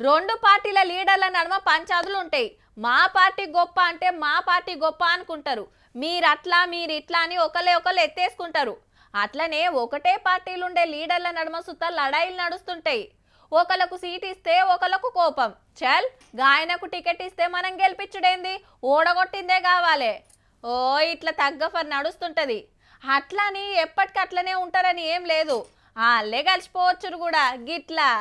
రెండు పార్టీల లీడర్ల నడుమ పంచాదులు ఉంటాయి. మా పార్టీ గొప్ప అంటే మా పార్టీ గొప్ప అనుకుంటారు. మీరు ఇట్లా అని ఒకళ్ళు ఎత్తేసుకుంటారు. అట్లనే ఒకటే పార్టీలు ఉండే లీడర్ల నడుమ సుత లడాయిలు నడుస్తుంటాయి. ఒకళ్ళకు సీట్ ఇస్తే ఒకళ్ళకు కోపం. చల్ గాయనకు టికెట్ ఇస్తే మనం గెలిపించుడేంది, ఓడగొట్టిందే కావాలి. ఓ ఇట్లా తగ్గఫర్ నడుస్తుంటది. అట్లని ఎప్పటికట్లనే ఉంటారని ఏం లేదు. వాళ్ళే కలిసిపోవచ్చు కూడా గిట్లా.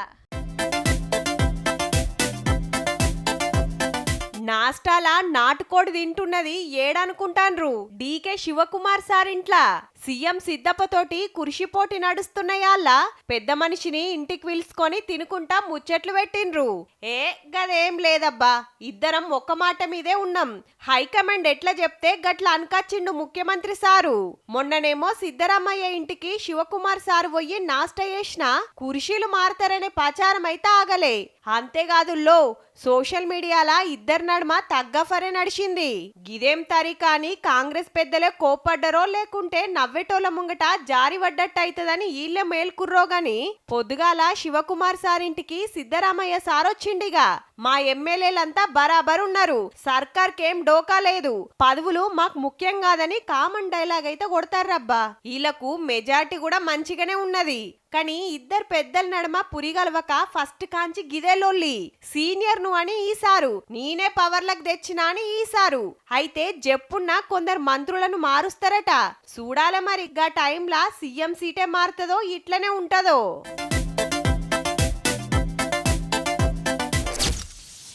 నాస్టాల నాటుకోడి తింటున్నది ఏడనుకుంటాన్రు డీకే శివకుమార్ సార్ ఇంట్లా. సీఎం సిద్ధప్పతోటి కుర్షిపోటీ నడుస్తున్నాయాళ్ళ పెద్ద మనిషిని ఇంటికి పిలుచుకొని తినుకుంటా ముచ్చట్లు పెట్టిండ్రు. గదేం లేదబ్బా, ఇద్దరం ఒక్క మాట మీదే ఉన్నాం. హైకమాండ్ ఎట్లా చెప్తే గట్ల అనకచ్చిండు ముఖ్యమంత్రి సారు. మొన్ననేమో సిద్ధరామయ్య ఇంటికి శివకుమార్ సారు పోయి నాస్ట చేసిన కుర్షీలు మారతారనే ప్రచారం అయితే ఆగలే. అంతేకాదు సోషల్ మీడియాలా ఇద్దరు నడుమ తగ్గఫరే నడిచింది. గిదేం తరీకా అని కాంగ్రెస్ పెద్దలే కోప్పడ్డరో లేకుంటే నవ్వేటోళ్ళ ముంగట జారి పడ్డట్టయితదని ఈళ్ళే మేల్కుర్రో గాని పొద్దుగాల శివకుమార్ సార్ ఇంటికి సిద్ధరామయ్య సార్ వచ్చిండిగా. మా ఎమ్మెల్యేలంతా బరాబర్ ఉన్నారు, సర్కార్కేం డోకా లేదు, పదవులు మాకు ముఖ్యం కాదని కామన్ డైలాగ్ అయితే కొడతారబ్బా. వీళ్ళకు మెజార్టీ కూడా మంచిగానే ఉన్నది. కానీ ఇద్దరు పెద్దల నడుమ పురిగలవక ఫస్ట్ కాంచి గిదే లొల్లి. సీనియర్ ను అని ఈసారు, నేనే పవర్లకు తెచ్చినా అని ఈసారు. అయితే జప్పున్న కొందరు మంత్రులను మారుస్తారట. చూడాల మరి గా టైంలా సీఎం సీటే మారుతుందో ఇట్లనే ఉంటదో.